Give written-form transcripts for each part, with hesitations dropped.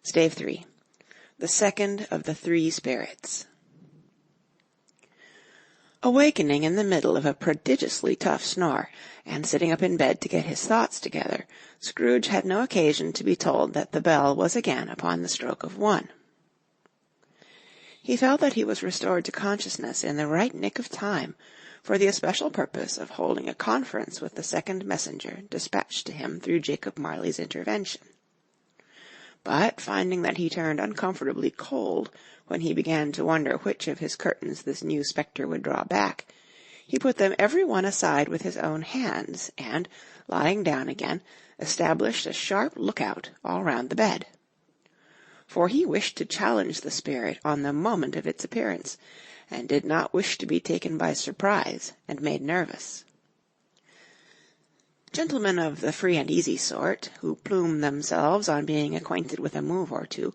Stave 3. The second of the three spirits. Awakening in the middle of a prodigiously tough snore, and sitting up in bed to get his thoughts together, Scrooge had no occasion to be told that the bell was again upon the stroke of 1. He felt that he was restored to consciousness in the right nick of time, for the especial purpose of holding a conference with the second messenger dispatched to him through Jacob Marley's intervention. But, finding that he turned uncomfortably cold when he began to wonder which of his curtains this new spectre would draw back, he put them every one aside with his own hands, and, lying down again, established a sharp lookout all round the bed. For he wished to challenge the spirit on the moment of its appearance, and did not wish to be taken by surprise and made nervous. Gentlemen of the free and easy sort, who plume themselves on being acquainted with a move or two,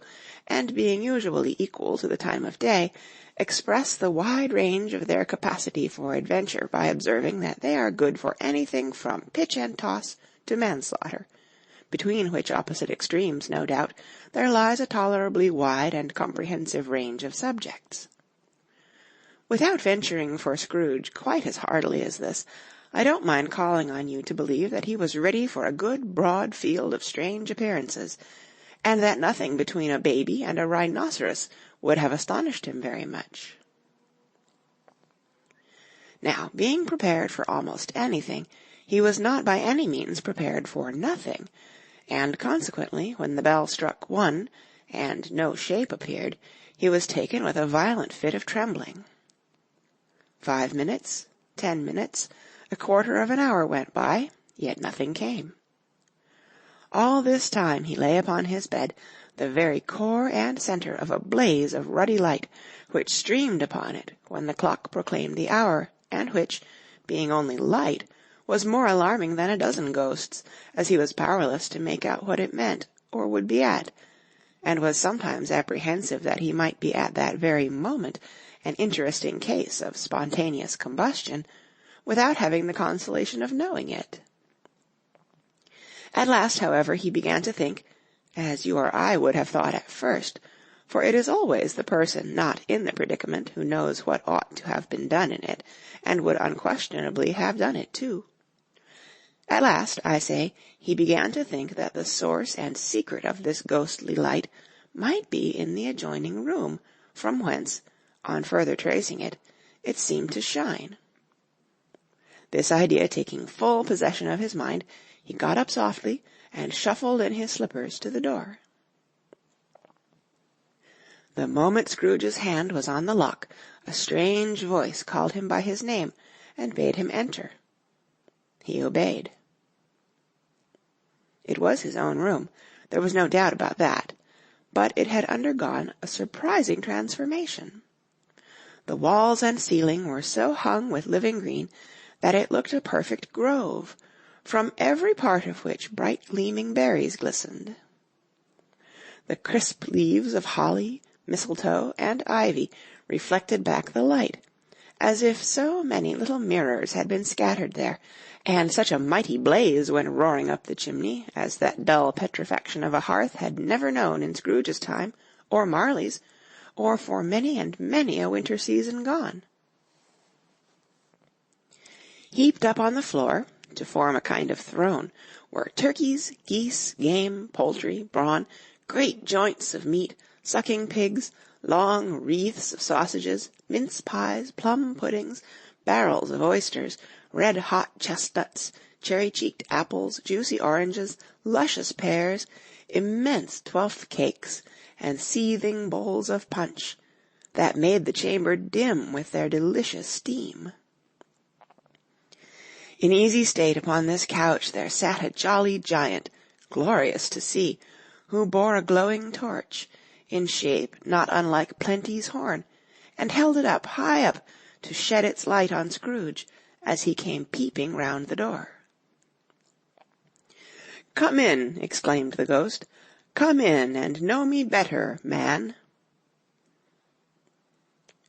and being usually equal to the time of day, express the wide range of their capacity for adventure by observing that they are good for anything from pitch and toss to manslaughter, between which opposite extremes, no doubt, there lies a tolerably wide and comprehensive range of subjects. Without venturing for Scrooge quite as heartily as this, I don't mind calling on you to believe that he was ready for a good broad field of strange appearances, and that nothing between a baby and a rhinoceros would have astonished him very much. Now, being prepared for almost anything, he was not by any means prepared for nothing, and consequently, when the bell struck 1, and no shape appeared, he was taken with a violent fit of trembling. 5 minutes, 10 minutes, a quarter of an hour went by, yet nothing came. All this time he lay upon his bed, the very core and centre of a blaze of ruddy light, which streamed upon it when the clock proclaimed the hour, and which, being only light, was more alarming than a dozen ghosts, as he was powerless to make out what it meant, or would be at, and was sometimes apprehensive that he might be at that very moment an interesting case of spontaneous combustion, without having the consolation of knowing it. At last, however, he began to think, as you or I would have thought at first, for it is always the person not in the predicament who knows what ought to have been done in it, and would unquestionably have done it too. At last, I say, he began to think that the source and secret of this ghostly light might be in the adjoining room, from whence, on further tracing it, it seemed to shine. This idea taking full possession of his mind, he got up softly, and shuffled in his slippers to the door. The moment Scrooge's hand was on the lock, a strange voice called him by his name, and bade him enter. He obeyed. It was his own room, there was no doubt about that, but it had undergone a surprising transformation. The walls and ceiling were so hung with living green that it looked a perfect grove, from every part of which bright gleaming berries glistened. The crisp leaves of holly, mistletoe, and ivy reflected back the light, as if so many little mirrors had been scattered there, and such a mighty blaze went roaring up the chimney as that dull petrifaction of a hearth had never known in Scrooge's time, or Marley's, or for many and many a winter season gone. Heaped up on the floor, to form a kind of throne, were turkeys, geese, game, poultry, brawn, great joints of meat, sucking pigs, long wreaths of sausages, mince pies, plum puddings, barrels of oysters, red-hot chestnuts, cherry-cheeked apples, juicy oranges, luscious pears, immense twelfth cakes, and seething bowls of punch, that made the chamber dim with their delicious steam. In easy state upon this couch there sat a jolly giant, glorious to see, who bore a glowing torch, in shape not unlike Plenty's horn, and held it up, high up, to shed its light on Scrooge, as he came peeping round the door. "Come in," exclaimed the ghost. "Come in, and know me better, man."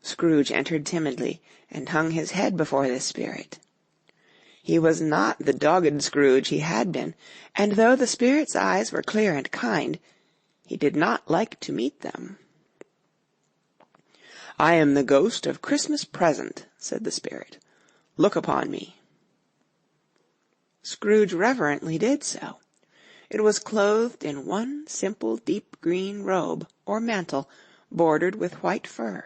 Scrooge entered timidly, and hung his head before this spirit. He was not the dogged Scrooge he had been, and though the spirit's eyes were clear and kind, He did not like to meet them. "I am the ghost of Christmas present," said the spirit. "Look upon me." Scrooge reverently did so. It was clothed in one simple deep green robe, or mantle, bordered with white fur.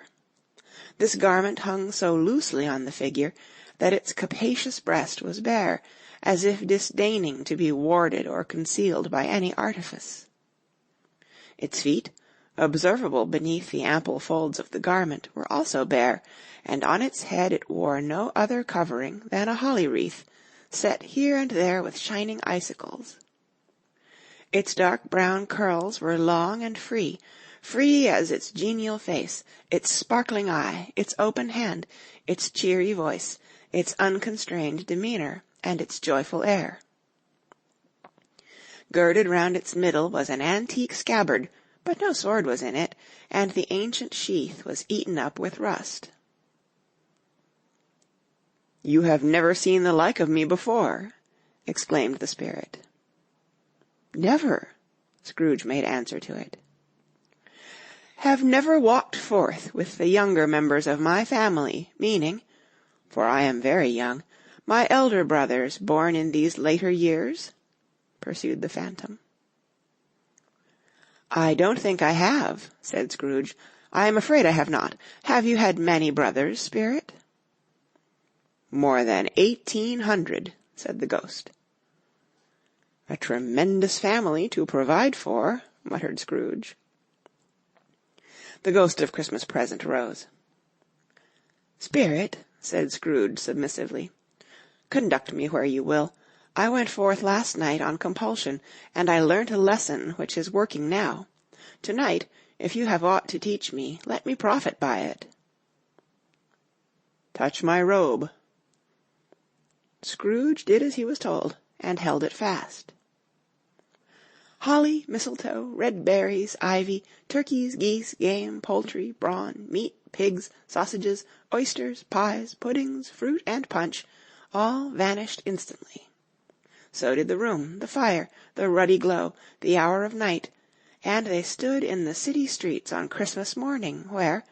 This garment hung so loosely on the figure that its capacious breast was bare, as if disdaining to be warded or concealed by any artifice. Its feet, observable beneath the ample folds of the garment, were also bare, and on its head it wore no other covering than a holly wreath, set here and there with shining icicles. Its dark brown curls were long and free as its genial face, its sparkling eye, its open hand, its cheery voice, its unconstrained demeanor, and its joyful air. Girded round its middle was an antique scabbard, but no sword was in it, and the ancient sheath was eaten up with rust. "You have never seen the like of me before," exclaimed the spirit. "Never," Scrooge made answer to it. "Have never walked forth with the younger members of my family, meaning, for I am very young, my elder brothers born in these later years?" pursued the phantom. "I don't think I have," said Scrooge. "I am afraid I have not. Have you had many brothers, spirit?" "More than 1,800, said the ghost. "A tremendous family to provide for," muttered Scrooge. The ghost of Christmas Present rose. "Spirit," said Scrooge submissively, "conduct me where you will. I went forth last night on compulsion, and I learnt a lesson which is working now. To-night, if you have aught to teach me, let me profit by it." "Touch my robe." Scrooge did as he was told, and held it fast. Holly, mistletoe, red berries, ivy, turkeys, geese, game, poultry, brawn, meat, pigs, sausages, oysters, pies, puddings, fruit, and punch, all vanished instantly. So did the room, the fire, the ruddy glow, the hour of night, and they stood in the city streets on Christmas morning, where,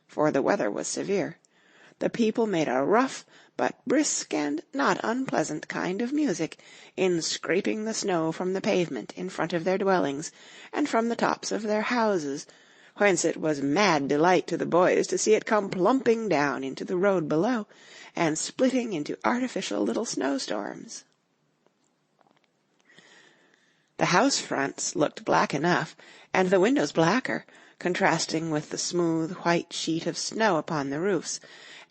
for the weather was severe, the people made a rough but brisk and not unpleasant kind of music in scraping the snow from the pavement in front of their dwellings and from the tops of their houses, whence it was mad delight to the boys to see it come plumping down into the road below, and splitting into artificial little snowstorms. The house fronts looked black enough, and the windows blacker, contrasting with the smooth white sheet of snow upon the roofs,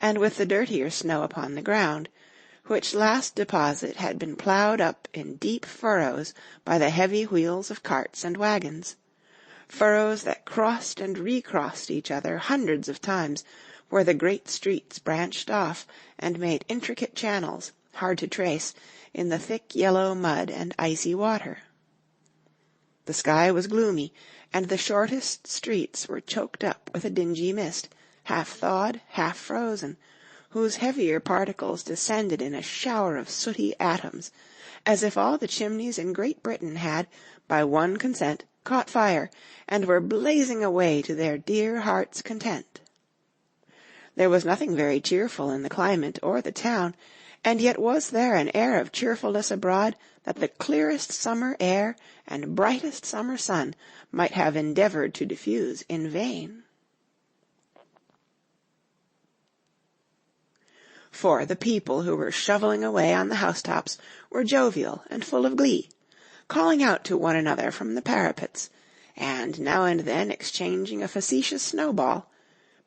and with the dirtier snow upon the ground, which last deposit had been ploughed up in deep furrows by the heavy wheels of carts and wagons, furrows that crossed and recrossed each other hundreds of times, where the great streets branched off and made intricate channels, hard to trace, in the thick yellow mud and icy water. The sky was gloomy, and the shortest streets were choked up with a dingy mist, half thawed, half frozen, whose heavier particles descended in a shower of sooty atoms, as if all the chimneys in Great Britain had, by one consent, caught fire, and were blazing away to their dear hearts' content. There was nothing very cheerful in the climate or the town, and yet was there an air of cheerfulness abroad that the clearest summer air and brightest summer sun might have endeavoured to diffuse in vain. For the people who were shovelling away on the housetops were jovial and full of glee, calling out to one another from the parapets, and now and then exchanging a facetious snowball,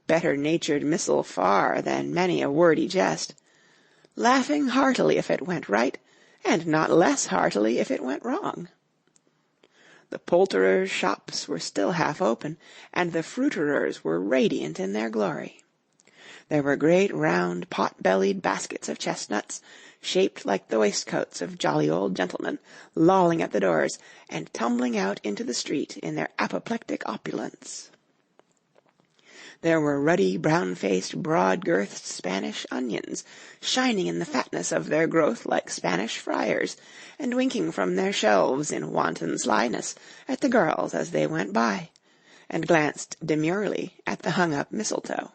better-natured missile far than many a wordy jest, laughing heartily if it went right, and not less heartily if it went wrong. The poulterers' shops were still half open, and the fruiterers were radiant in their glory. There were great round pot-bellied baskets of chestnuts, shaped like the waistcoats of jolly old gentlemen, lolling at the doors, and tumbling out into the street in their apoplectic opulence. There were ruddy, brown-faced, broad-girthed Spanish onions, shining in the fatness of their growth like Spanish friars, and winking from their shelves in wanton slyness at the girls as they went by, and glanced demurely at the hung-up mistletoe.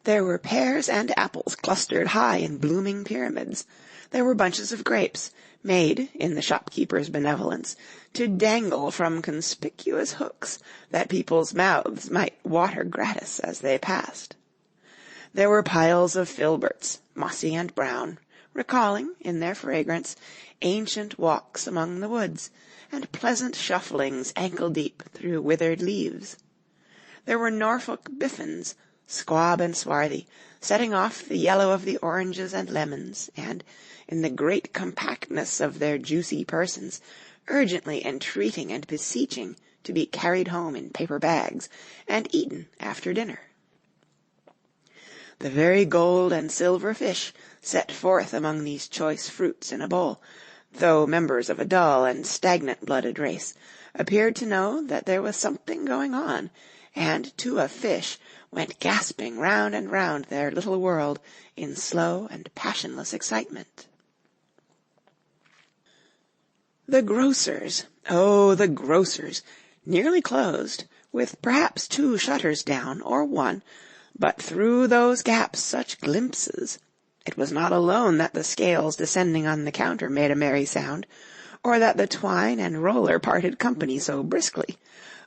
There were pears and apples clustered high in blooming pyramids. There were bunches of grapes, made, in the shopkeeper's benevolence, to dangle from conspicuous hooks, that people's mouths might water gratis as they passed. There were piles of filberts, mossy and brown, recalling, in their fragrance, ancient walks among the woods, and pleasant shufflings ankle-deep through withered leaves. There were Norfolk biffins, squab and swarthy, setting off the yellow of the oranges and lemons, and, in the great compactness of their juicy persons, urgently entreating and beseeching to be carried home in paper bags, and eaten after dinner. The very gold and silver fish set forth among these choice fruits in a bowl, though members of a dull and stagnant-blooded race, appeared to know that there was something going on, and to a fish went gasping round and round their little world in slow and passionless excitement. The grocers, oh, the grocers, nearly closed, with perhaps 2 shutters down, or 1, but through those gaps such glimpses! It was not alone that the scales descending on the counter made a merry sound, or that the twine and roller parted company so briskly,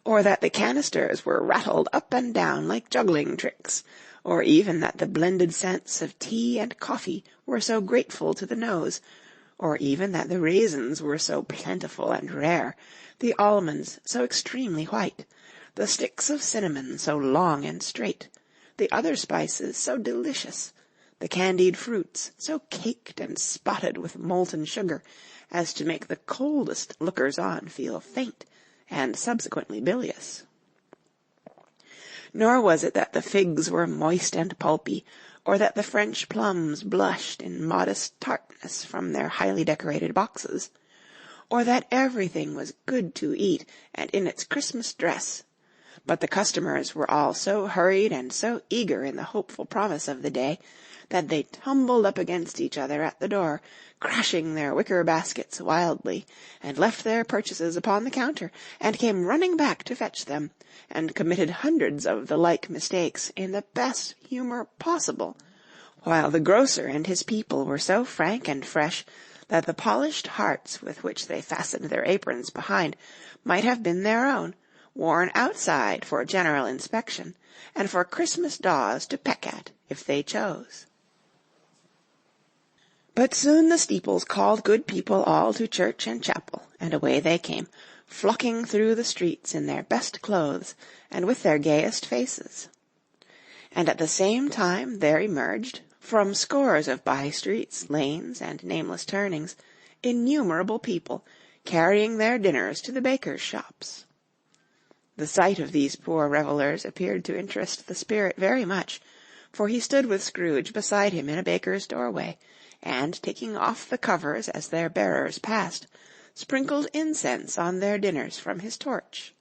or that the canisters were rattled up and down like juggling tricks, or even that the blended scents of tea and coffee were so grateful to the nose, or even that the raisins were so plentiful and rare, the almonds so extremely white, the sticks of cinnamon so long and straight, the other spices so delicious, the candied fruits so caked and spotted with molten sugar as to make the coldest lookers-on feel faint, and subsequently bilious. Nor was it that the figs were moist and pulpy, or that the French plums blushed in modest tartness from their highly decorated boxes, or that everything was good to eat and in its Christmas dress, but the customers were all so hurried and so eager in the hopeful promise of the day, that they tumbled up against each other at the door, crashing their wicker baskets wildly, and left their purchases upon the counter, and came running back to fetch them, and committed hundreds of the like mistakes in the best humour possible, while the grocer and his people were so frank and fresh that the polished hearts with which they fastened their aprons behind might have been their own, worn outside for general inspection, and for Christmas daws to peck at, if they chose. But soon the steeples called good people all to church and chapel, and away they came, flocking through the streets in their best clothes, and with their gayest faces. And at the same time there emerged, from scores of by-streets, lanes, and nameless turnings, innumerable people, carrying their dinners to the bakers' shops. The sight of these poor revellers appeared to interest the spirit very much, for he stood with Scrooge beside him in a baker's doorway, and, taking off the covers as their bearers passed, sprinkled incense on their dinners from his torch.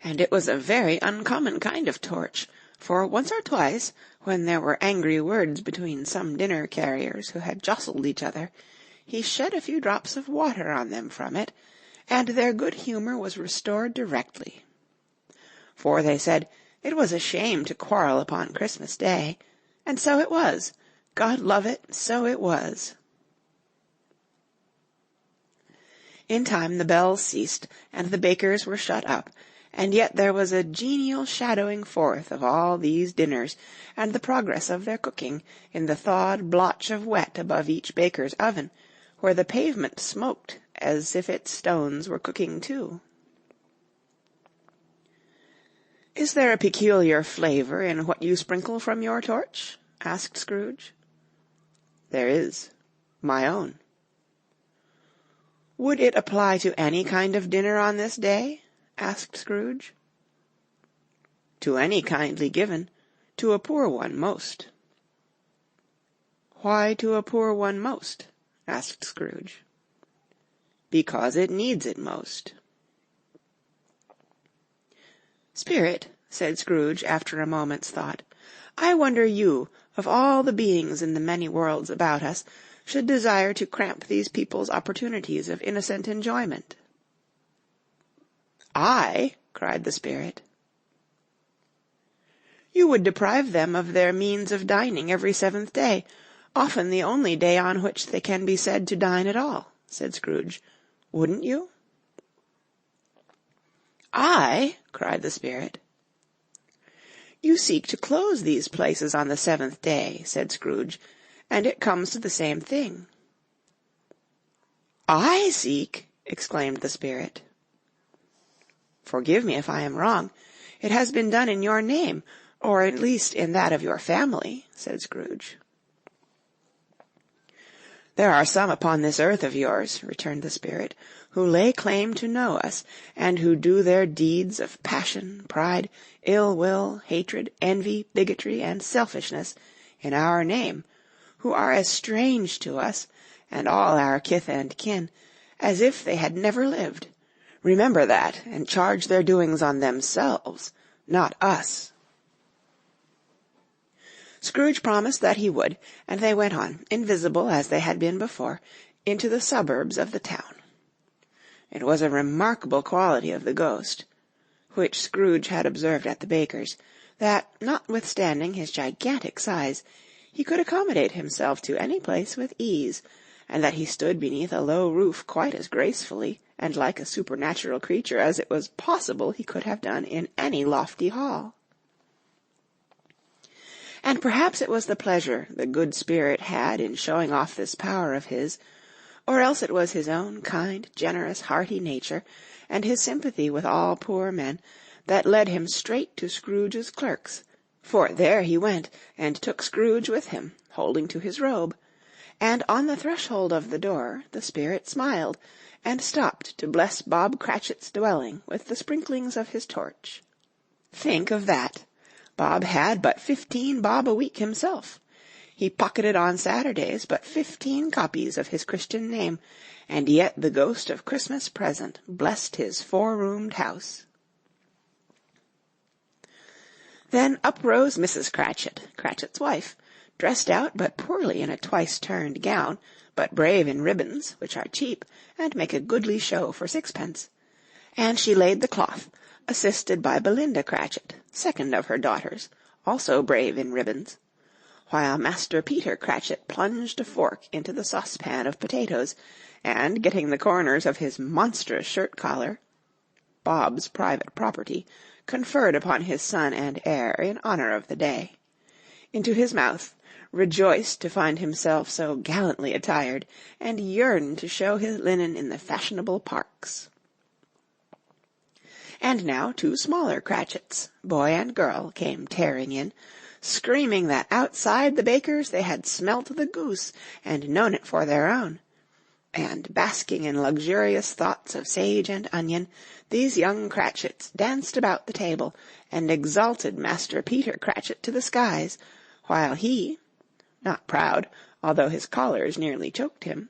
And it was a very uncommon kind of torch, for once or twice, when there were angry words between some dinner-carriers who had jostled each other, he shed a few drops of water on them from it, and their good humour was restored directly. For, they said, it was a shame to quarrel upon Christmas Day, and so it was. God love it, so it was. In time the bells ceased, and the bakers were shut up, and yet there was a genial shadowing forth of all these dinners, and the progress of their cooking, in the thawed blotch of wet above each baker's oven, where the pavement smoked as if its stones were cooking too. "Is there a peculiar flavour in what you sprinkle from your torch?" asked Scrooge. "There is. My own." "Would it apply to any kind of dinner on this day?" asked Scrooge. "To any kindly given. To a poor one most." "Why to a poor one most?" asked Scrooge. "Because it needs it most." "Spirit," said Scrooge after a moment's thought, "I wonder you, of all the beings in the many worlds about us, should desire to cramp these people's opportunities of innocent enjoyment." "I?" cried the Spirit. "You would deprive them of their means of dining every seventh day, often the only day on which they can be said to dine at all," said Scrooge. "Wouldn't you?" "I?" cried the Spirit. "You seek to close these places on the seventh day," said Scrooge, "and it comes to the same thing." "I seek!" exclaimed the Spirit. "Forgive me if I am wrong. It has been done in your name, or at least in that of your family," said Scrooge. "There are some upon this earth of yours," returned the Spirit, "who lay claim to know us, and who do their deeds of passion, pride, ill will, hatred, envy, bigotry, and selfishness in our name, who are as strange to us, and all our kith and kin, as if they had never lived. Remember that, and charge their doings on themselves, not us." Scrooge promised that he would, and they went on, invisible as they had been before, into the suburbs of the town. It was a remarkable quality of the ghost, which Scrooge had observed at the baker's, that, notwithstanding his gigantic size, he could accommodate himself to any place with ease, and that he stood beneath a low roof quite as gracefully and like a supernatural creature as it was possible he could have done in any lofty hall. And perhaps it was the pleasure the good Spirit had in showing off this power of his, or else it was his own kind, generous, hearty nature, and his sympathy with all poor men, that led him straight to Scrooge's clerk's, for there he went, and took Scrooge with him, holding to his robe, and on the threshold of the door the Spirit smiled, and stopped to bless Bob Cratchit's dwelling with the sprinklings of his torch. Think of that! Bob had but 15 bob a week himself. He pocketed on Saturdays but 15 copies of his Christian name, and yet the ghost of Christmas present blessed his 4-roomed house. Then up rose Mrs. Cratchit, Cratchit's wife, dressed out but poorly in a twice-turned gown, but brave in ribbons, which are cheap, and make a goodly show for 6d. And she laid the cloth, assisted by Belinda Cratchit, second of her daughters, also brave in ribbons, while Master Peter Cratchit plunged a fork into the saucepan of potatoes, and, getting the corners of his monstrous shirt-collar, Bob's private property, conferred upon his son and heir in honour of the day, into his mouth, rejoiced to find himself so gallantly attired, and yearned to show his linen in the fashionable parks. And now 2 smaller Cratchits, boy and girl, came tearing in, screaming that outside the baker's they had smelt the goose, and known it for their own. And, basking in luxurious thoughts of sage and onion, these young Cratchits danced about the table, and exalted Master Peter Cratchit to the skies, while he, not proud, although his collars nearly choked him,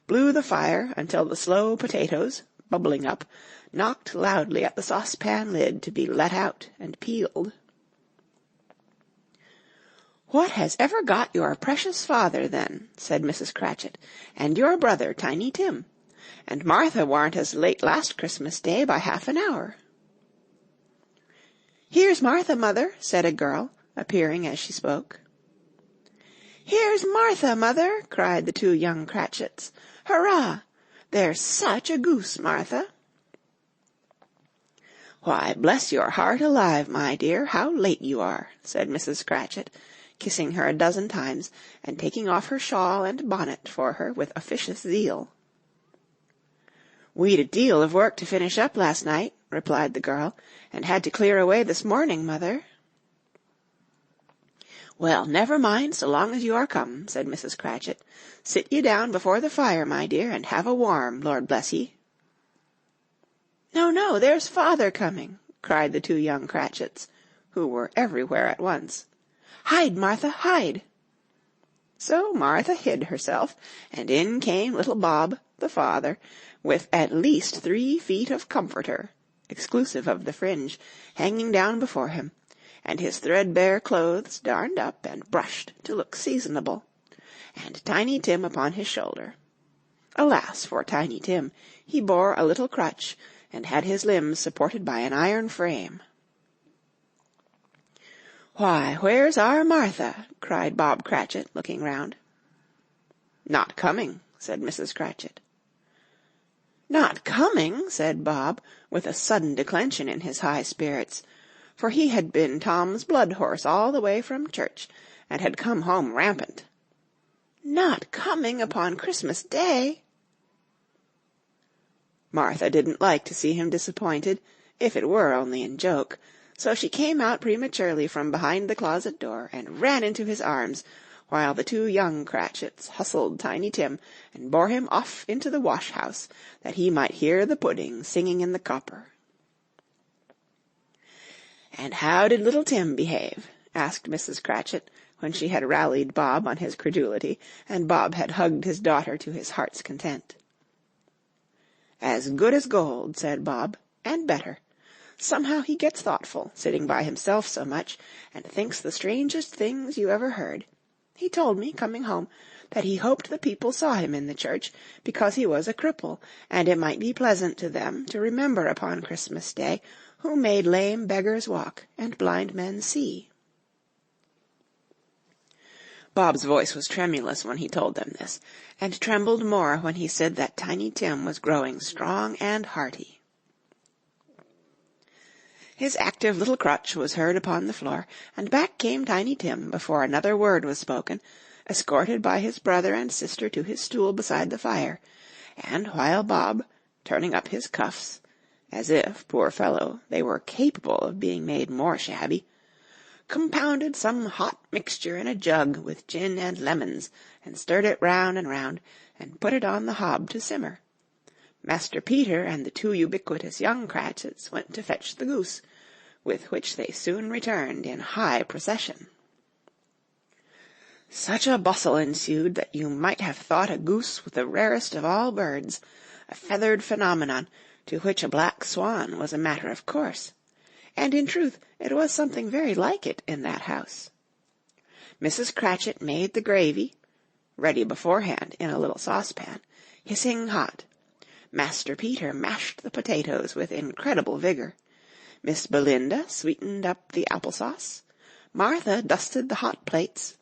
blew the fire until the slow potatoes, bubbling up, knocked loudly at the saucepan lid to be let out and peeled. "What has ever got your precious father, then," said Mrs. Cratchit, "and your brother, Tiny Tim? And Martha warn't as late last Christmas Day by half an hour." "Here's Martha, mother," said a girl, appearing as she spoke. "Here's Martha, mother," cried the 2 young Cratchits. "Hurrah! There's such a goose, Martha." "Why, bless your heart alive, my dear, how late you are," said Mrs. Cratchit, kissing her a dozen times, and taking off her shawl and bonnet for her with officious zeal. "We'd a deal of work to finish up last night," replied the girl, "and had to clear away this morning, mother." "Well, never mind, so long as you are come," said Mrs. Cratchit. "Sit ye down before the fire, my dear, and have a warm, Lord bless ye." "No, no, there's father coming," cried the 2 young Cratchits, who were everywhere at once. "Hide, Martha, hide." So Martha hid herself, and in came little Bob, the father, with at least 3 feet of comforter, exclusive of the fringe, hanging down before him, and his threadbare clothes darned up and brushed to look seasonable, and Tiny Tim upon his shoulder. Alas for Tiny Tim! He bore a little crutch, and had his limbs supported by an iron frame. "Why, where's our Martha?" cried Bob Cratchit, looking round. "Not coming," said Mrs. Cratchit. "Not coming!" said Bob, with a sudden declension in his high spirits, for he had been Tom's blood-horse all the way from church, and had come home rampant. "Not coming upon Christmas Day!" Martha didn't like to see him disappointed, if it were only in joke, so she came out prematurely from behind the closet door, and ran into his arms, while the two young Cratchits hustled Tiny Tim and bore him off into the wash-house, that he might hear the pudding singing in the copper. "And how did little Tim behave?" asked Mrs. Cratchit, when she had rallied Bob on his credulity, and Bob had hugged his daughter to his heart's content. "As good as gold," said Bob, "and better. Somehow he gets thoughtful, sitting by himself so much, and thinks the strangest things you ever heard. He told me, coming home, that he hoped the people saw him in the church, because he was a cripple, and it might be pleasant to them to remember upon Christmas Day who made lame beggars walk and blind men see." Bob's voice was tremulous when he told them this, and trembled more when he said that Tiny Tim was growing strong and hearty. His active little crutch was heard upon the floor, and back came Tiny Tim before another word was spoken, escorted by his brother and sister to his stool beside the fire, and while Bob, turning up his cuffs, as if, poor fellow, they were capable of being made more shabby, compounded some hot mixture in a jug with gin and lemons, and stirred it round, and put it on the hob to simmer, Master Peter and the two ubiquitous young Cratchits went to fetch the goose, with which they soon returned in high procession. Such a bustle ensued that you might have thought a goose was the rarest of all birds, a feathered phenomenon, to which a black swan was a matter of course, and in truth it was something very like it in that house. Mrs. Cratchit made the gravy, ready beforehand in a little saucepan, hissing hot. Master Peter mashed the potatoes with incredible vigor. Miss Belinda sweetened up the apple-sauce. Martha dusted the hot plates.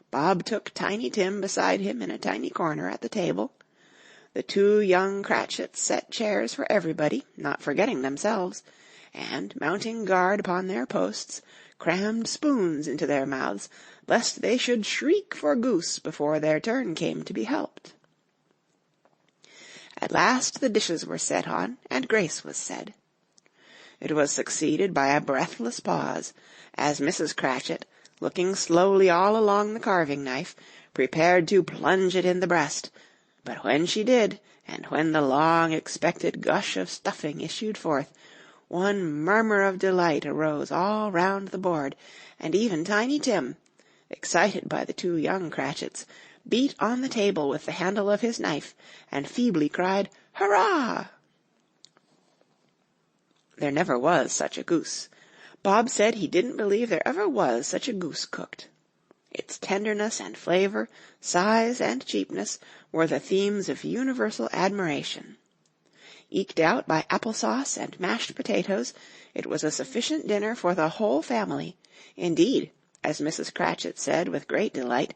Bob took Tiny Tim beside him in a tiny corner at the table. The two young Cratchits set chairs for everybody, not forgetting themselves, and, mounting guard upon their posts, crammed spoons into their mouths, lest they should shriek for goose before their turn came to be helped. At last the dishes were set on, and grace was said. It was succeeded by a breathless pause, as Mrs. Cratchit, looking slowly all along the carving-knife, prepared to plunge it in the breast, but when she did, and when the long-expected gush of stuffing issued forth, one murmur of delight arose all round the board, and even Tiny Tim, excited by the two young Cratchits, beat on the table with the handle of his knife, and feebly cried, "Hurrah!" There never was such a goose. Bob said he didn't believe there ever was such a goose cooked. Its tenderness and flavor, size and cheapness, were the themes of universal admiration. Eked out by apple-sauce and mashed potatoes, it was a sufficient dinner for the whole family. Indeed, as Mrs. Cratchit said with great delight,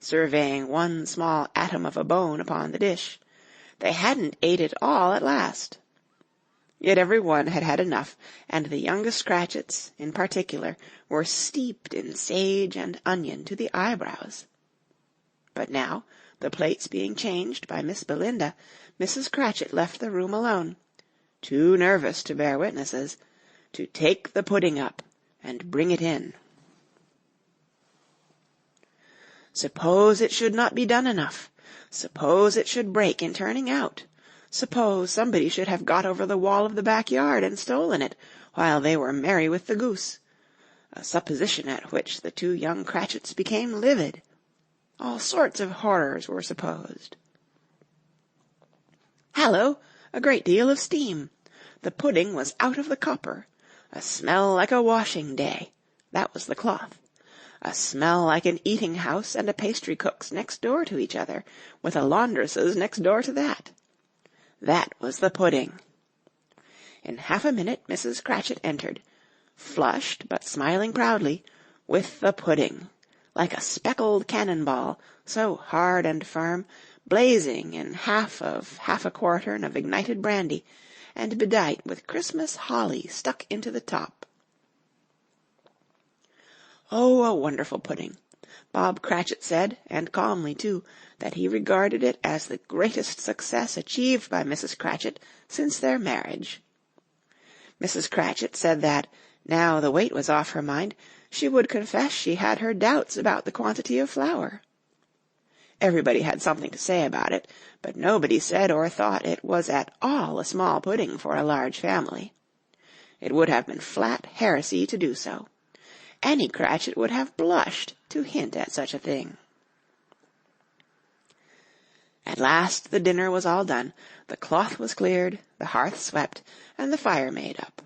surveying one small atom of a bone upon the dish, they hadn't ate it all at last. Yet every one had had enough, and the youngest Cratchits, in particular, were steeped in sage and onion to the eyebrows. But now, the plates being changed by Miss Belinda, Mrs. Cratchit left the room alone, too nervous to bear witnesses, to take the pudding up and bring it in. Suppose it should not be done enough. Suppose it should break in turning out. Suppose somebody should have got over the wall of the backyard and stolen it, while they were merry with the goose, a supposition at which the two young Cratchits became livid. All sorts of horrors were supposed. Hallo! A great deal of steam. The pudding was out of the copper. A smell like a washing day. That was the cloth. A smell like an eating-house and a pastry-cook's next door to each other, with a laundress's next door to that. That was the pudding. In half a minute Mrs. Cratchit entered, flushed but smiling proudly, with the pudding, like a speckled cannon-ball, so hard and firm, blazing in half a quartern of ignited brandy, and bedight with Christmas holly stuck into the top. Oh, a wonderful pudding! Bob Cratchit said, and calmly too, that he regarded it as the greatest success achieved by Mrs. Cratchit since their marriage. Mrs. Cratchit said that, now the weight was off her mind, she would confess she had her doubts about the quantity of flour. Everybody had something to say about it, but nobody said or thought it was at all a small pudding for a large family. It would have been flat heresy to do so. Any Cratchit would have blushed to hint at such a thing. At last the dinner was all done, the cloth was cleared, the hearth swept, and the fire made up.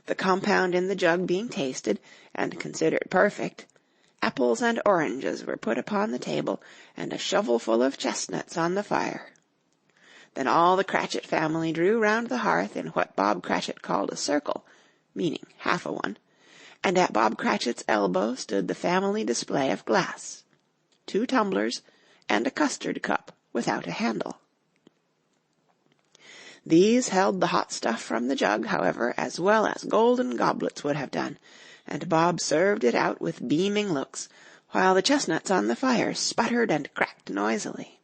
The compound in the jug being tasted, and considered perfect, apples and oranges were put upon the table, and a shovelful of chestnuts on the fire. Then all the Cratchit family drew round the hearth in what Bob Cratchit called a circle, meaning half a one, and at Bob Cratchit's elbow stood the family display of glass, 2 tumblers, and a custard cup without a handle. These held the hot stuff from the jug, however, as well as golden goblets would have done, and Bob served it out with beaming looks, while the chestnuts on the fire sputtered and cracked noisily.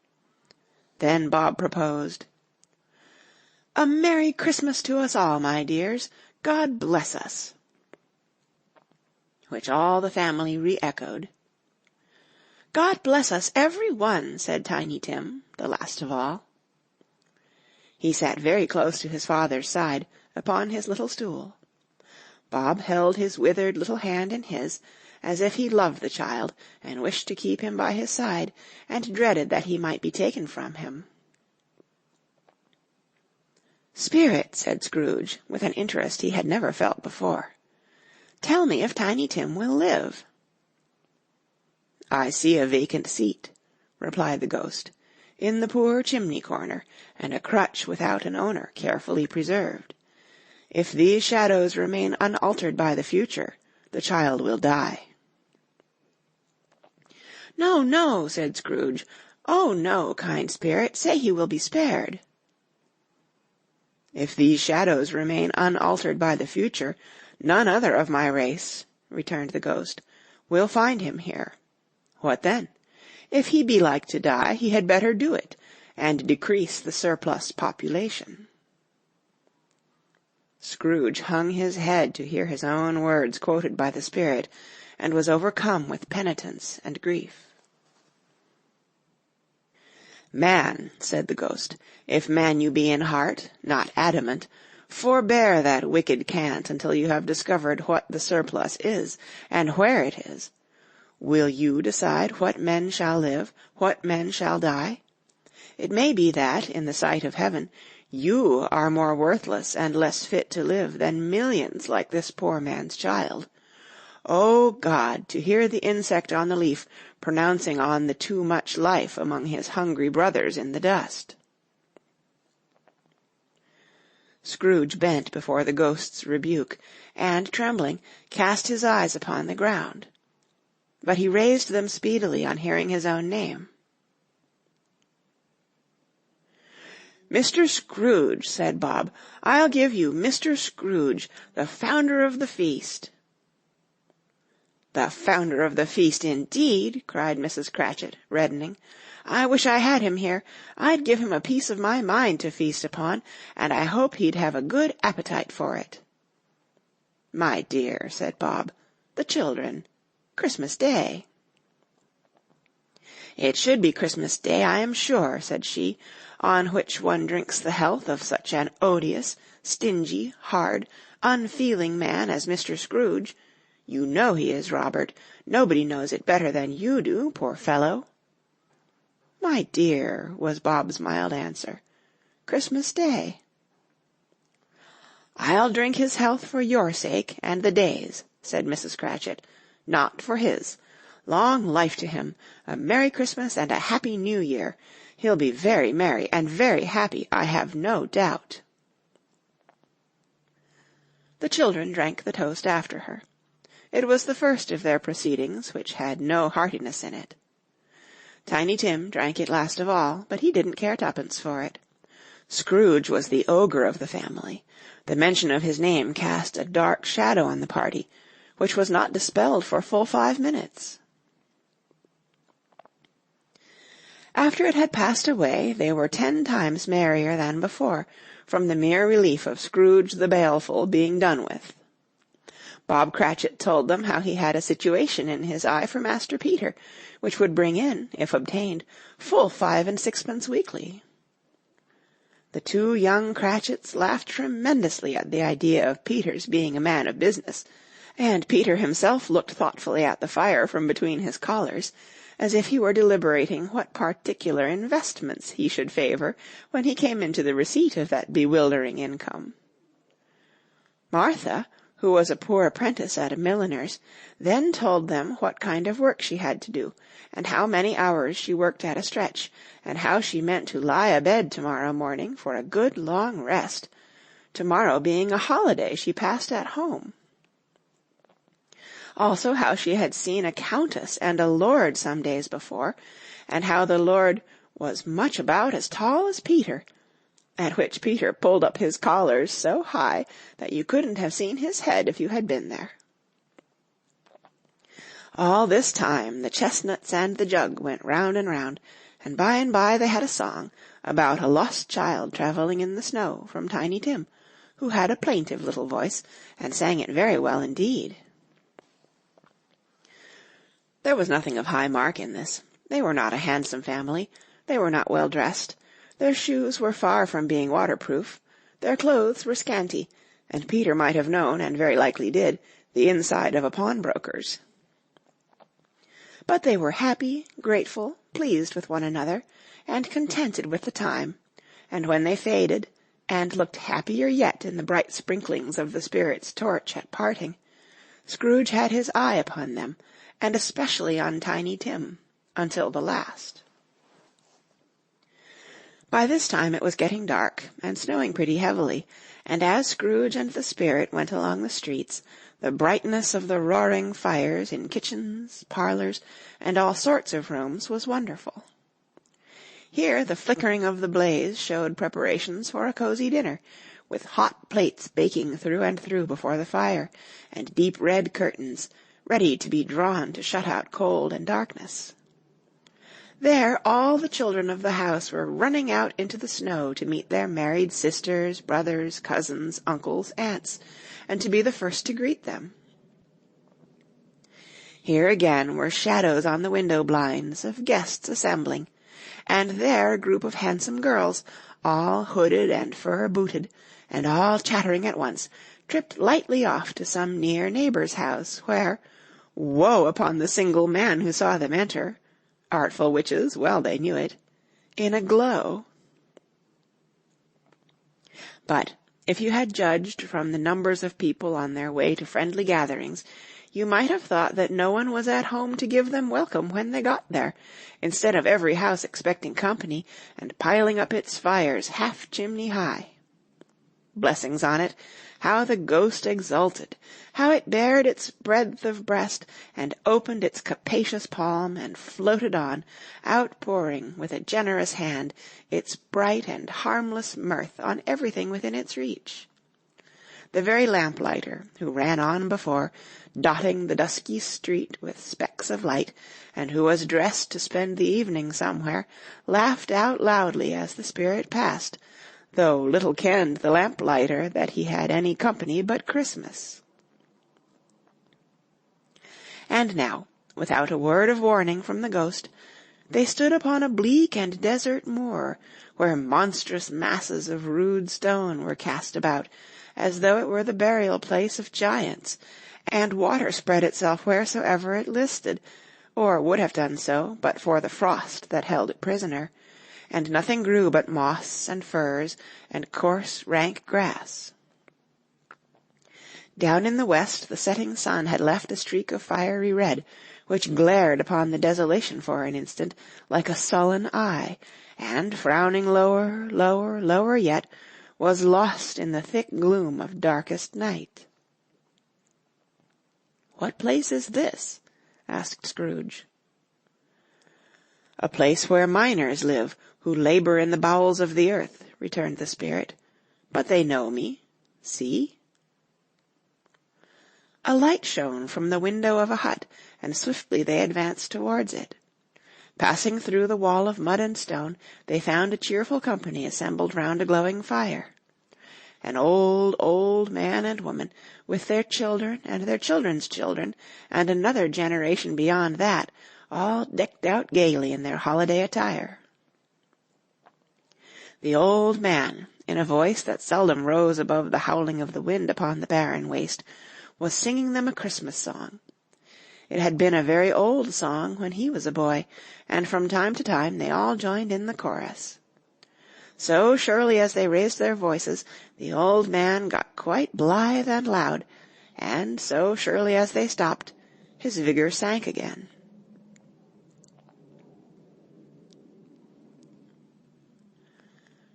Then Bob proposed, "A Merry Christmas to us all, my dears. God bless us," which all the family re-echoed. "God bless us, every one," said Tiny Tim, the last of all. He sat very close to his father's side, upon his little stool. Bob held his withered little hand in his, as if he loved the child, and wished to keep him by his side, and dreaded that he might be taken from him. "Spirit," said Scrooge, with an interest he had never felt before, "tell me if Tiny Tim will live." "I see a vacant seat," replied the ghost, "in the poor chimney-corner, and a crutch without an owner carefully preserved. If these shadows remain unaltered by the future, the child will die." "No, no," said Scrooge. "Oh, no, kind spirit, say he will be spared." "If these shadows remain unaltered by the future, none other of my race," returned the ghost, "will find him here. What then? If he be like to die, he had better do it, and decrease the surplus population." Scrooge hung his head to hear his own words quoted by the spirit, and was overcome with penitence and grief. "Man," said the ghost, "if man you be in heart, not adamant, forbear that wicked cant until you have discovered what the surplus is, and where it is. Will you decide what men shall live, what men shall die? It may be that, in the sight of heaven, you are more worthless and less fit to live than millions like this poor man's child. O God, to hear the insect on the leaf pronouncing on the too much life among his hungry brothers in the dust." Scrooge bent before the ghost's rebuke, and, trembling, cast his eyes upon the ground. But he raised them speedily on hearing his own name. "Mr. Scrooge," said Bob, "I'll give you Mr. Scrooge, the founder of the feast." "The founder of the feast, indeed!" cried Mrs. Cratchit, reddening. "I wish I had him here. I'd give him a piece of my mind to feast upon, and I hope he'd have a good appetite for it." "My dear," said Bob, "the children. Christmas Day." "It should be Christmas Day, I am sure," said she, "on which one drinks the health of such an odious, stingy, hard, unfeeling man as Mr. Scrooge. You know he is, Robert. Nobody knows it better than you do, poor fellow." "My dear," was Bob's mild answer, "Christmas Day." "I'll drink his health for your sake and the Day's," said Mrs. Cratchit, "not for his. Long life to him, a Merry Christmas and a Happy New Year. He'll be very merry and very happy, I have no doubt." The children drank the toast after her. It was the first of their proceedings which had no heartiness in it. Tiny Tim drank it last of all, but he didn't care twopence for it. Scrooge was the ogre of the family. The mention of his name cast a dark shadow on the party, which was not dispelled for full 5 minutes. After it had passed away, they were 10 times merrier than before, from the mere relief of Scrooge the Baleful being done with. Bob Cratchit told them how he had a situation in his eye for Master Peter, which would bring in, if obtained, full 5 and 6pence weekly. The 2 young Cratchits laughed tremendously at the idea of Peter's being a man of business, and Peter himself looked thoughtfully at the fire from between his collars, as if he were deliberating what particular investments he should favor when he came into the receipt of that bewildering income. Martha, who was a poor apprentice at a milliner's, then told them what kind of work she had to do, and how many hours she worked at a stretch, and how she meant to lie abed tomorrow morning for a good long rest, tomorrow being a holiday she passed at home. Also how she had seen a countess and a lord some days before, and how the lord was much about as tall as Peter, at which Peter pulled up his collars so high that you couldn't have seen his head if you had been there. All this time the chestnuts and the jug went round and by they had a song about a lost child travelling in the snow from Tiny Tim, who had a plaintive little voice, and sang it very well indeed. There was nothing of high mark in this. They were not a handsome family. They were not well dressed. Their shoes were far from being waterproof. Their clothes were scanty, and Peter might have known, and very likely did, the inside of a pawnbroker's. But they were happy, grateful, pleased with one another, and contented with the time, and when they faded, and looked happier yet in the bright sprinklings of the spirit's torch at parting, Scrooge had his eye upon them, and especially on Tiny Tim, until the last. By this time it was getting dark, and snowing pretty heavily, and as Scrooge and the spirit went along the streets, the brightness of the roaring fires in kitchens, parlors, and all sorts of rooms was wonderful. Here the flickering of the blaze showed preparations for a cozy dinner, with hot plates baking through and through before the fire, and deep red curtains, ready to be drawn to shut out cold and darkness. There all the children of the house were running out into the snow to meet their married sisters, brothers, cousins, uncles, aunts, and to be the first to greet them. Here again were shadows on the window blinds of guests assembling, and there a group of handsome girls, all hooded and fur-booted, and all chattering at once, tripped lightly off to some near neighbor's house, where, woe upon the single man who saw them enter, artful witches, well they knew it, in a glow. But if you had judged from the numbers of people on their way to friendly gatherings, you might have thought that no one was at home to give them welcome when they got there, instead of every house expecting company, and piling up its fires half chimney high. Blessings on it, how the ghost exulted, how it bared its breadth of breast, and opened its capacious palm, and floated on, outpouring, with a generous hand, its bright and harmless mirth on everything within its reach. The very lamplighter, who ran on before, dotting the dusky street with specks of light, and who was dressed to spend the evening somewhere, laughed out loudly as the spirit passed, though little kenned the lamplighter that he had any company but Christmas. And now, without a word of warning from the ghost, they stood upon a bleak and desert moor, where monstrous masses of rude stone were cast about, as though it were the burial place of giants, and water spread itself wheresoever it listed, or would have done so but for the frost that held it prisoner, and nothing grew but moss and furze and coarse rank grass. Down in the west the setting sun had left a streak of fiery red, which glared upon the desolation for an instant like a sullen eye, and, frowning lower, lower, lower yet, was lost in the thick gloom of darkest night. "What place is this?" asked Scrooge. "A place where miners live, who labor in the bowels of the earth," returned the spirit. "But they know me. See." A light shone from the window of a hut, and swiftly they advanced towards it. Passing through the wall of mud and stone, they found a cheerful company assembled round a glowing fire. An old, old man and woman, with their children and their children's children, and another generation beyond that, all decked out gaily in their holiday attire. The old man, in a voice that seldom rose above the howling of the wind upon the barren waste, was singing them a Christmas song. It had been a very old song when he was a boy, and from time to time they all joined in the chorus. So surely as they raised their voices, the old man got quite blithe and loud, and so surely as they stopped, his vigor sank again.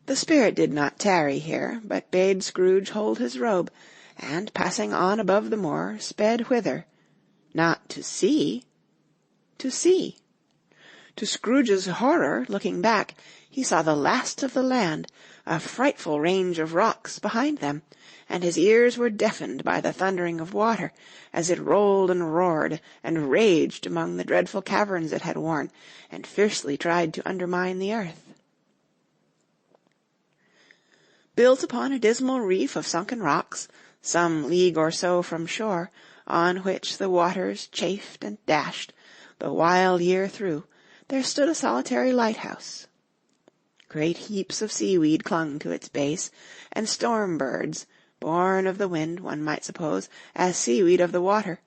The spirit did not tarry here, but bade Scrooge hold his robe, and, passing on above the moor, sped whither? Not to see, to see. To Scrooge's horror, looking back, he saw the last of the land, a frightful range of rocks behind them, and his ears were deafened by the thundering of water, as it rolled and roared and raged among the dreadful caverns it had worn, and fiercely tried to undermine the earth. Built upon a dismal reef of sunken rocks, some league or so from shore, on which the waters chafed and dashed the wild year through, there stood a solitary lighthouse. Great heaps of seaweed clung to its base, and storm-birds, born of the wind, one might suppose, as seaweed of the water,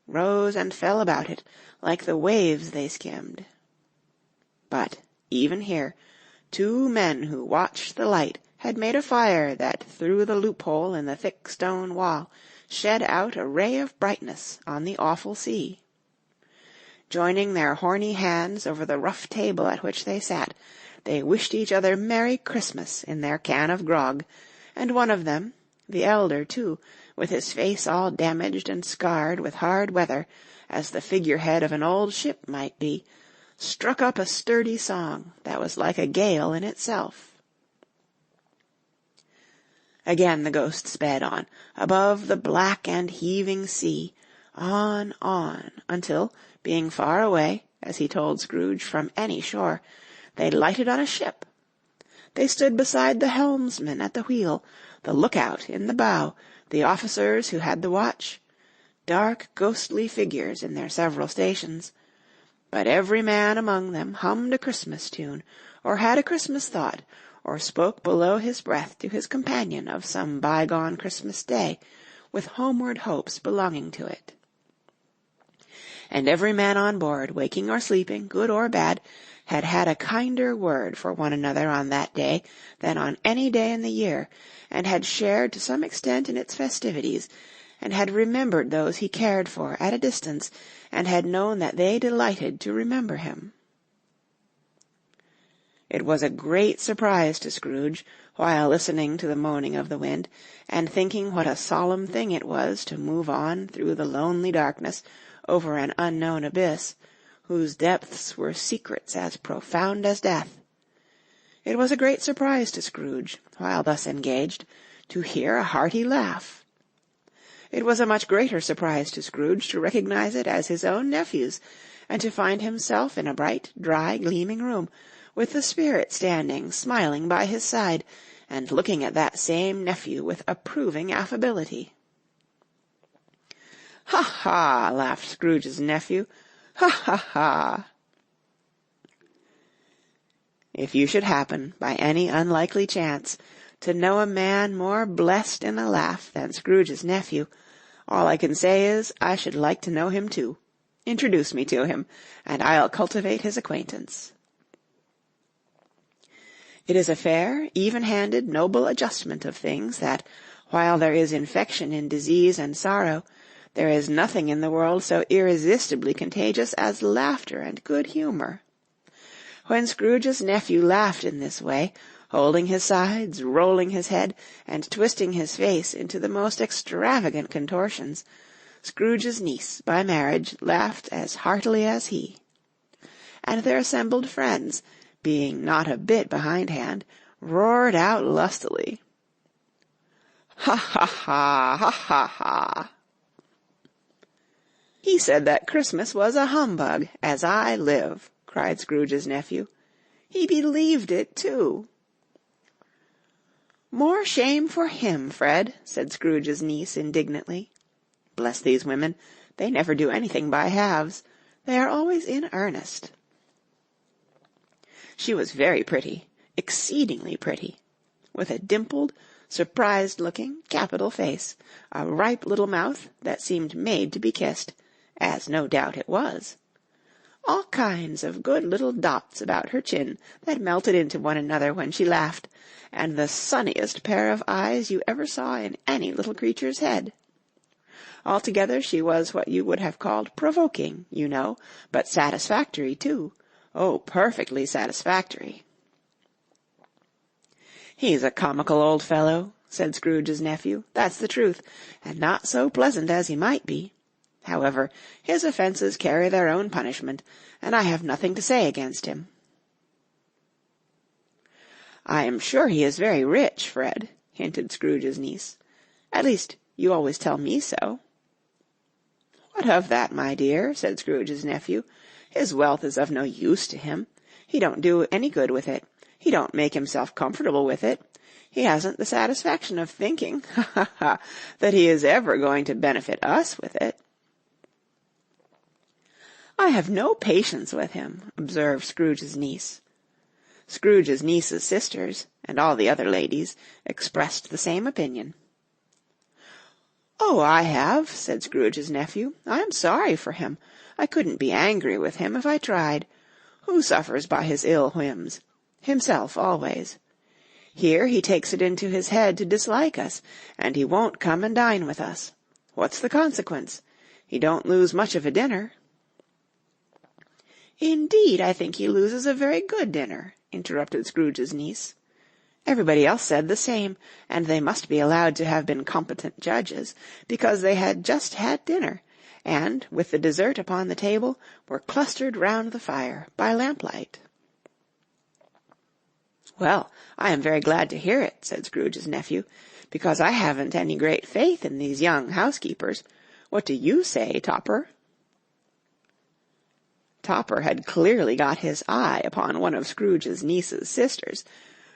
rose and fell about it, like the waves they skimmed. But, even here, 2 men who watched the light had made a fire that through the loophole in the thick stone wall shed out a ray of brightness on the awful sea. Joining their horny hands over the rough table at which they sat, they wished each other Merry Christmas in their can of grog, and one of them, the elder too, with his face all damaged and scarred with hard weather, as the figurehead of an old ship might be, struck up a sturdy song that was like a gale in itself. Again the ghost sped on, above the black and heaving sea, on, until, being far away, as he told Scrooge, from any shore, they lighted on a ship. They stood beside the helmsman at the wheel, the lookout in the bow, the officers who had the watch, dark ghostly figures in their several stations, but every man among them hummed a Christmas tune, or had a Christmas thought, or spoke below his breath to his companion of some bygone Christmas day, with homeward hopes belonging to it. And every man on board, waking or sleeping, good or bad, had had a kinder word for one another on that day than on any day in the year, and had shared to some extent in its festivities, and had remembered those he cared for at a distance, and had known that they delighted to remember him. It was a great surprise to Scrooge, while listening to the moaning of the wind, and thinking what a solemn thing it was to move on through the lonely darkness over an unknown abyss, whose depths were secrets as profound as death. It was a great surprise to Scrooge, while thus engaged, to hear a hearty laugh. It was a much greater surprise to Scrooge to recognize it as his own nephew's, and to find himself in a bright, dry, gleaming room, with the spirit standing smiling by his side, and looking at that same nephew with approving affability. "Ha, ha!" laughed Scrooge's nephew. "Ha, ha, ha!" If you should happen, by any unlikely chance, to know a man more blessed in a laugh than Scrooge's nephew, all I can say is, I should like to know him too. Introduce me to him, and I'll cultivate his acquaintance. It is a fair, even-handed, noble adjustment of things that, While there is infection in disease and sorrow, there is nothing in the world so irresistibly contagious as laughter and good humour. When Scrooge's nephew laughed in this way, holding his sides, rolling his head, and twisting his face into the most extravagant contortions, Scrooge's niece, by marriage, laughed as heartily as he. And their assembled friends, being not a bit behindhand, roared out lustily. "Ha, ha, ha! Ha, ha, ha!" "He said that Christmas was a humbug, as I live," cried Scrooge's nephew. "He believed it, too." "More shame for him, Fred," said Scrooge's niece indignantly. "Bless these women, they never do anything by halves. They are always in earnest." She was very pretty, exceedingly pretty, with a dimpled, surprised-looking, capital face, a ripe little mouth that seemed made to be kissed, as no doubt it was. All kinds of good little dots about her chin that melted into one another when she laughed, and the sunniest pair of eyes you ever saw in any little creature's head. Altogether she was what you would have called provoking, you know, but satisfactory, too. Oh, perfectly satisfactory. "He's a comical old fellow," said Scrooge's nephew, "that's the truth, and not so pleasant as he might be. However, his offences carry their own punishment, and I have nothing to say against him." "I am sure he is very rich, Fred," hinted Scrooge's niece. "At least, you always tell me so." "What of that, my dear?" said Scrooge's nephew. "His wealth is of no use to him. He don't do any good with it. He don't make himself comfortable with it. He hasn't the satisfaction of thinking, that he is ever going to benefit us with it." "I have no patience with him," observed Scrooge's niece. Scrooge's niece's sisters, and all the other ladies, expressed the same opinion. "Oh, I have," said Scrooge's nephew. "I am sorry for him. I couldn't be angry with him if I tried. Who suffers by his ill whims? Himself always. Here he takes it into his head to dislike us, and he won't come and dine with us. What's the consequence? He don't lose much of a dinner." "Indeed, I think he loses a very good dinner," interrupted Scrooge's niece. Everybody else said the same, and they must be allowed to have been competent judges, because they had just had dinner, and, with the dessert upon the table, were clustered round the fire by lamplight. "Well, I am very glad to hear it," said Scrooge's nephew, "because I haven't any great faith in these young housekeepers. What do you say, Topper?" Topper had clearly got his eye upon one of Scrooge's niece's sisters,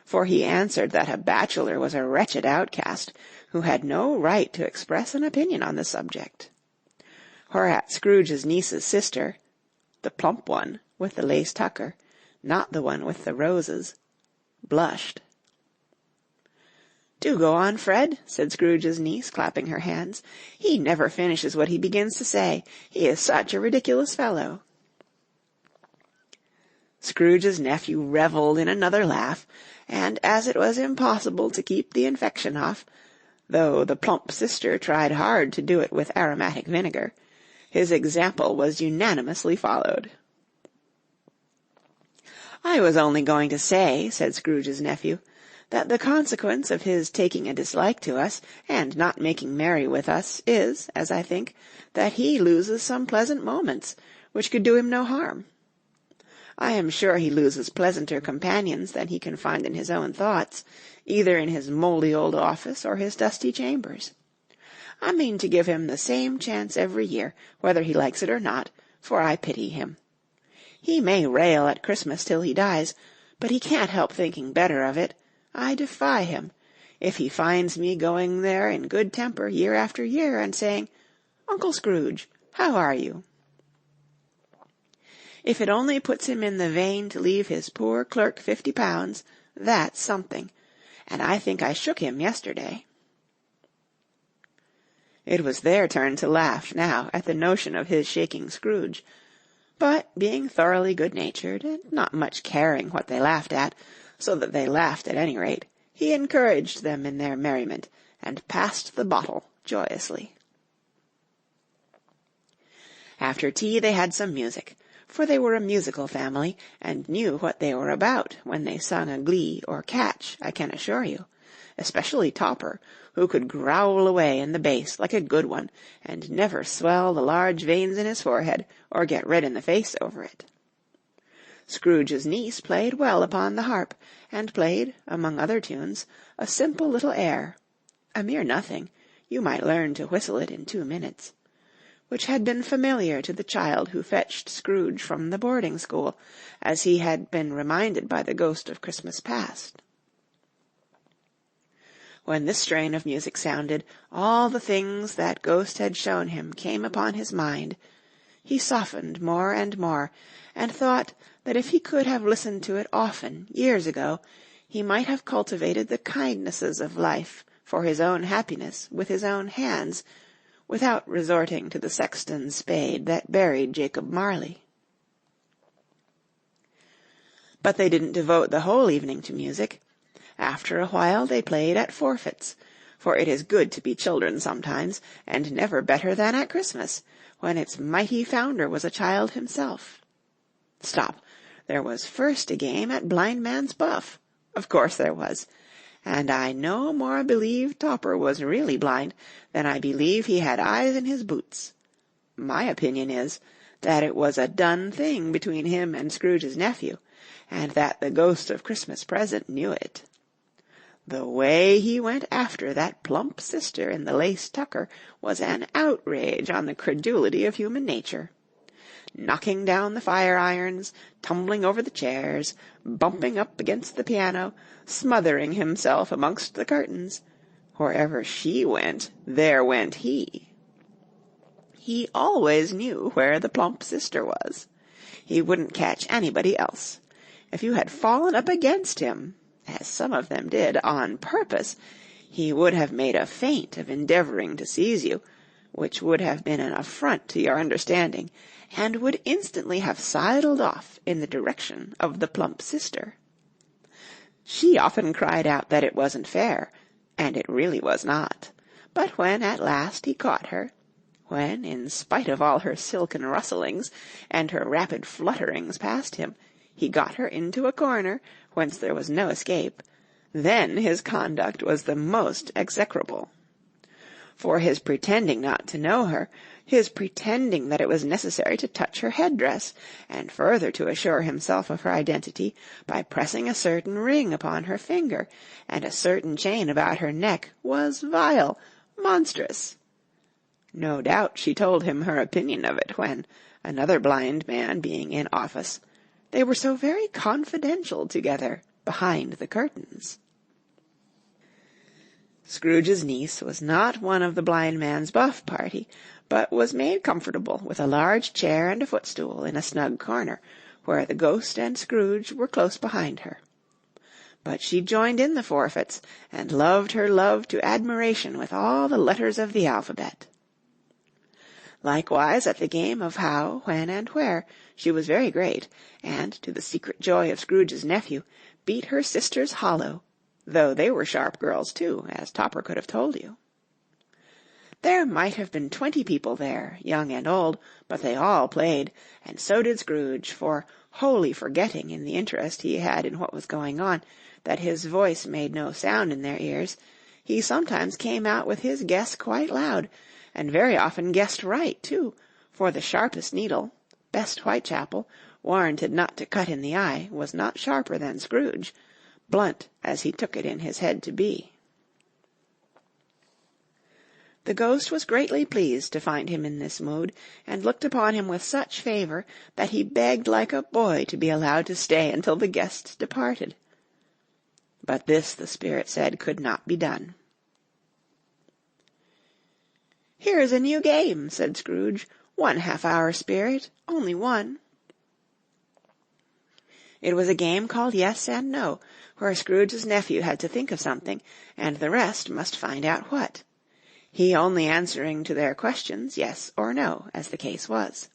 for he answered that a bachelor was a wretched outcast, who had no right to express an opinion on the subject. Whereat Scrooge's niece's sister, the plump one with the lace tucker, not the one with the roses, blushed. "Do go on, Fred," said Scrooge's niece, clapping her hands. "He never finishes what he begins to say. He is such a ridiculous fellow." Scrooge's nephew revelled in another laugh, and as it was impossible to keep the infection off, though the plump sister tried hard to do it with aromatic vinegar, his example was unanimously followed. "I was only going to say," said Scrooge's nephew, "that the consequence of his taking a dislike to us, and not making merry with us, is, as I think, that he loses some pleasant moments, which could do him no harm. I am sure he loses pleasanter companions than he can find in his own thoughts, either in his mouldy old office or his dusty chambers. I mean to give him the same chance every year, whether he likes it or not, for I pity him. He may rail at Christmas till he dies, but he can't help thinking better of it. I defy him. If he finds me going there in good temper year after year, and saying, 'Uncle Scrooge, how are you?' If it only puts him in the vein to leave his poor clerk £50, that's something, and I think I shook him yesterday." It was their turn to laugh now at the notion of his shaking Scrooge, but, being thoroughly good-natured, and not much caring what they laughed at, so that they laughed at any rate, he encouraged them in their merriment, and passed the bottle joyously. After tea they had some music, for they were a musical family, and knew what they were about when they sung a glee or catch, I can assure you, especially Topper, who could growl away in the bass like a good one, and never swell the large veins in his forehead, or get red in the face over it. Scrooge's niece played well upon the harp, and played, among other tunes, a simple little air, a mere nothing, you might learn to whistle it in 2 minutes, which had been familiar to the child who fetched Scrooge from the boarding-school, as he had been reminded by the ghost of Christmas past. When this strain of music sounded, all the things that ghost had shown him came upon his mind. He softened more and more, and thought that if he could have listened to it often, years ago, he might have cultivated the kindnesses of life for his own happiness with his own hands, without resorting to the sexton's spade that buried Jacob Marley. But they didn't devote the whole evening to music. After a while they played at forfeits, for it is good to be children sometimes, and never better than at Christmas, when its mighty founder was a child himself. Stop, there was first a game at blind man's buff. Of course there was. And I no more believe Topper was really blind than I believe he had eyes in his boots. My opinion is that it was a done thing between him and Scrooge's nephew, and that the ghost of Christmas Present knew it. The way he went after that plump sister in the lace tucker was an outrage on the credulity of human nature. Knocking down the fire-irons, tumbling over the chairs, bumping up against the piano, smothering himself amongst the curtains. Wherever she went, there went he. He always knew where the plump sister was. He wouldn't catch anybody else. If you had fallen up against him, as some of them did, on purpose, he would have made a feint of endeavoring to seize you, which would have been an affront to your understanding, and would instantly have sidled off in the direction of the plump sister. She often cried out that it wasn't fair, and it really was not. But when at last he caught her, when, in spite of all her silken rustlings and her rapid flutterings past him, he got her into a corner whence there was no escape, then his conduct was the most execrable. For his pretending not to know her, his pretending that it was necessary to touch her headdress, and further to assure himself of her identity by pressing a certain ring upon her finger, and a certain chain about her neck, was vile, monstrous. No doubt she told him her opinion of it when, another blind man being in office, they were so very confidential together behind the curtains. Scrooge's niece was not one of the blind man's buff party, but was made comfortable with a large chair and a footstool in a snug corner, where the ghost and Scrooge were close behind her. But she joined in the forfeits, and loved her love to admiration with all the letters of the alphabet. Likewise at the game of how, when, and where, she was very great, and, to the secret joy of Scrooge's nephew, beat her sisters hollow, though they were sharp girls too, as Topper could have told you. There might have been 20 people there, young and old, but they all played, and so did Scrooge, for, wholly forgetting in the interest he had in what was going on, that his voice made no sound in their ears, he sometimes came out with his guess quite loud, and very often guessed right too, for the sharpest needle, best Whitechapel, warranted not to cut in the eye, was not sharper than Scrooge, blunt as he took it in his head to be. The ghost was greatly pleased to find him in this mood, and looked upon him with such favour that he begged like a boy to be allowed to stay until the guests departed. But this, the spirit said, could not be done. "Here's a new game," said Scrooge. "1 half-hour, spirit, only one." It was a game called Yes and No, where Scrooge's nephew had to think of something, and the rest must find out what, he only answering to their questions yes or no, as the case was.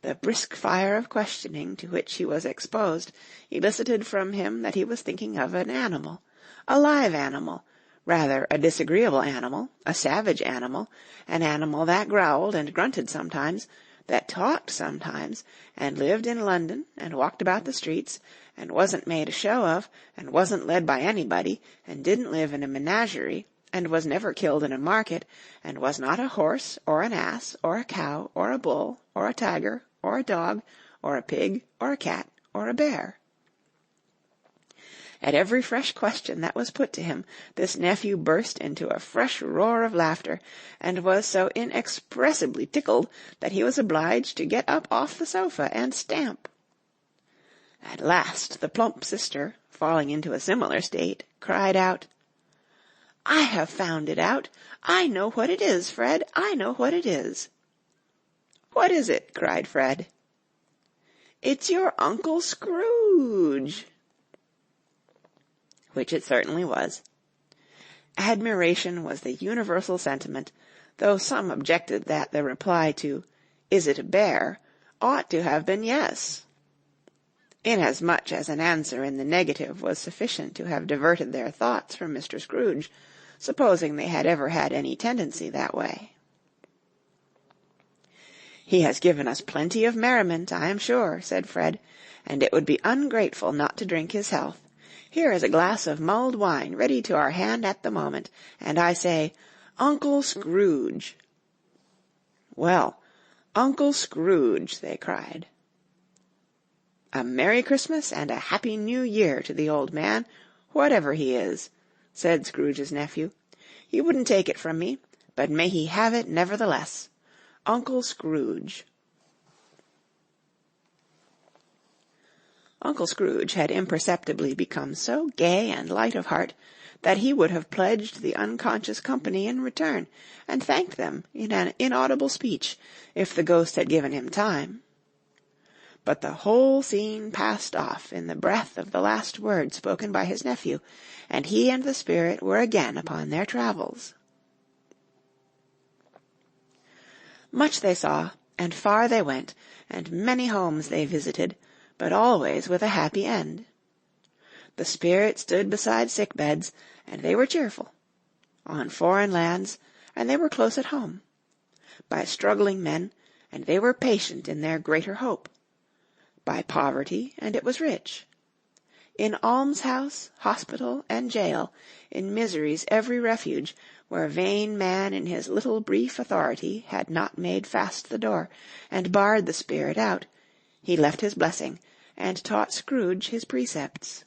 The brisk fire of questioning to which he was exposed elicited from him that he was thinking of an animal, a live animal, rather a disagreeable animal, a savage animal, an animal that growled and grunted sometimes, that talked sometimes, and lived in London, and walked about the streets, and wasn't made a show of, and wasn't led by anybody, and didn't live in a menagerie, and was never killed in a market, and was not a horse, or an ass, or a cow, or a bull, or a tiger, or a dog, or a pig, or a cat, or a bear. At every fresh question that was put to him, this nephew burst into a fresh roar of laughter, and was so inexpressibly tickled that he was obliged to get up off the sofa and stamp. At last the plump sister, falling into a similar state, cried out, "I have found it out. I know what it is, Fred. I know what it is." "What is it?" cried Fred. "It's your Uncle Scrooge." Which it certainly was. Admiration was the universal sentiment, though some objected that the reply to "Is it a bear?" ought to have been yes, inasmuch as an answer in the negative was sufficient to have diverted their thoughts from Mr. Scrooge, supposing they had ever had any tendency that way. "He has given us plenty of merriment, I am sure," said Fred, "and it would be ungrateful not to drink his health. Here is a glass of mulled wine ready to our hand at the moment, and I say, Uncle Scrooge." "Well, Uncle Scrooge," they cried. "A Merry Christmas and a Happy New Year to the old man, whatever he is," said Scrooge's nephew. "He wouldn't take it from me, but may he have it nevertheless. Uncle Scrooge." Uncle Scrooge had imperceptibly become so gay and light of heart that he would have pledged the unconscious company in return, and thanked them in an inaudible speech, if the ghost had given him time. But the whole scene passed off in the breath of the last word spoken by his nephew, and he and the spirit were again upon their travels. Much they saw, and far they went, and many homes they visited, but always with a happy end. The spirit stood beside sick beds, and they were cheerful. On foreign lands, and they were close at home. By struggling men, and they were patient in their greater hope. By poverty, and it was rich. In almshouse, hospital, and jail, in misery's every refuge, where vain man in his little brief authority had not made fast the door, and barred the spirit out, he left his blessing, and taught Scrooge his precepts.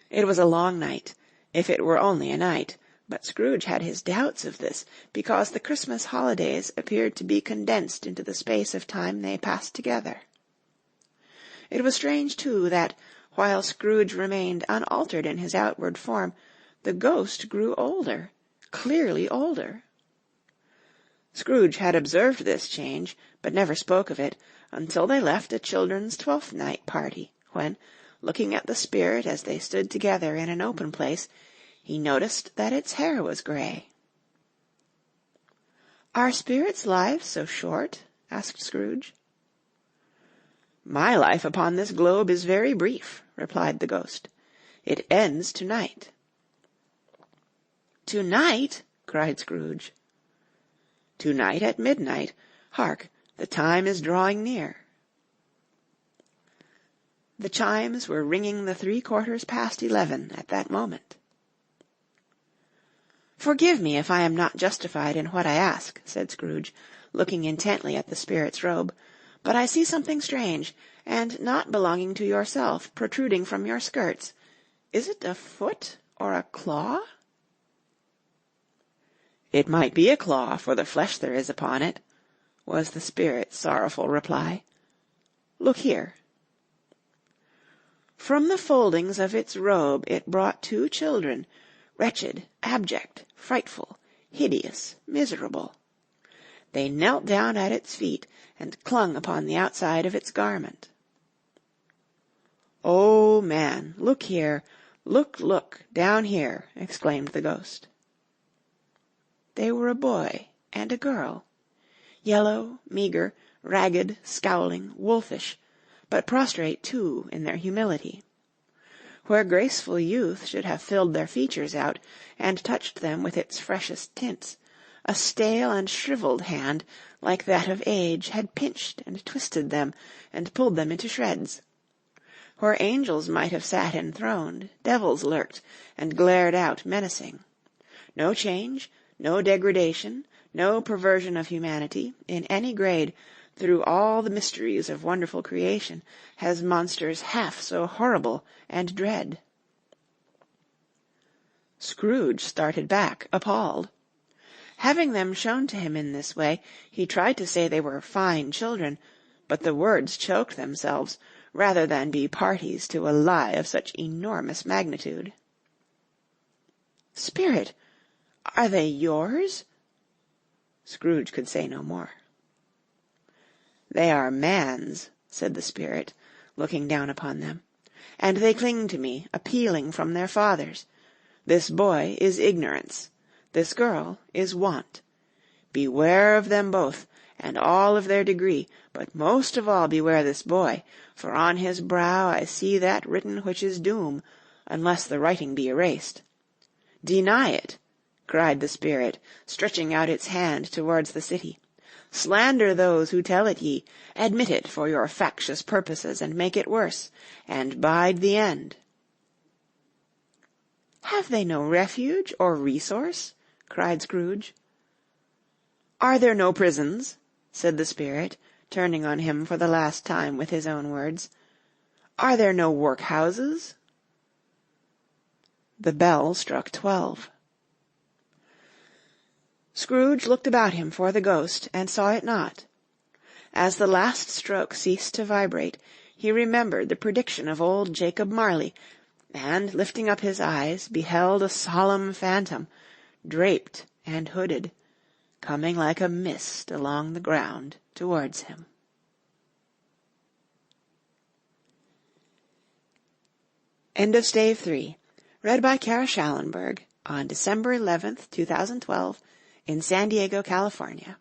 It was a long night, if it were only a night, but Scrooge had his doubts of this, because the Christmas holidays appeared to be condensed into the space of time they passed together. It was strange, too, that, while Scrooge remained unaltered in his outward form, the ghost grew older, clearly older. Scrooge had observed this change, but never spoke of it, until they left a children's Twelfth Night party, when, looking at the spirit as they stood together in an open place, he noticed that its hair was grey. "Are spirits' lives so short?" asked Scrooge. "My life upon this globe is very brief," replied the ghost. "It ends to-night." "To-night?" cried Scrooge. "To-night at midnight. Hark, the time is drawing near." The chimes were ringing the 11:75 at that moment. "Forgive me if I am not justified in what I ask," said Scrooge, looking intently at the spirit's robe, "but I see something strange, and not belonging to yourself, protruding from your skirts. Is it a foot or a claw?" "It might be a claw for the flesh there is upon it," was the spirit's sorrowful reply. "Look here." From the foldings of its robe it brought 2 children, wretched, abject, frightful, hideous, miserable. They knelt down at its feet, and clung upon the outside of its garment. "Oh, man, look here, look, down here," exclaimed the ghost. They were a boy and a girl, yellow, meagre, ragged, scowling, wolfish, but prostrate, too, in their humility. where graceful youth should have filled their features out, and touched them with its freshest tints, a stale and shrivelled hand, like that of age, had pinched and twisted them, and pulled them into shreds. Where angels might have sat enthroned, devils lurked, and glared out menacing. No change, no degradation, no perversion of humanity, in any grade, through all the mysteries of wonderful creation, has monsters half so horrible and dread. Scrooge started back, appalled. Having them shown to him in this way, he tried to say they were fine children, but the words choked themselves, rather than be parties to a lie of such enormous magnitude. "Spirit, are they yours?" Scrooge could say no more. "They are man's," said the spirit, looking down upon them, "and they cling to me, appealing from their fathers. This boy is ignorance. This girl is want. Beware of them both, and all of their degree, but most of all beware this boy, for on his brow I see that written which is doom, unless the writing be erased. Deny it," cried the spirit, stretching out its hand towards the city. "Slander those who tell it ye, admit it for your factious purposes, and make it worse, and bide the end." "Have they no refuge or resource?" cried Scrooge. "Are there no prisons?" said the spirit, turning on him for the last time with his own words. "Are there no workhouses?" The bell struck 12. Scrooge looked about him for the ghost, and saw it not. As the last stroke ceased to vibrate, he remembered the prediction of old Jacob Marley, and, lifting up his eyes, beheld a solemn phantom, draped and hooded, coming like a mist along the ground towards him. End of Stave 3. Read by Kara Schallenberg on December 11th, 2012, in San Diego, California.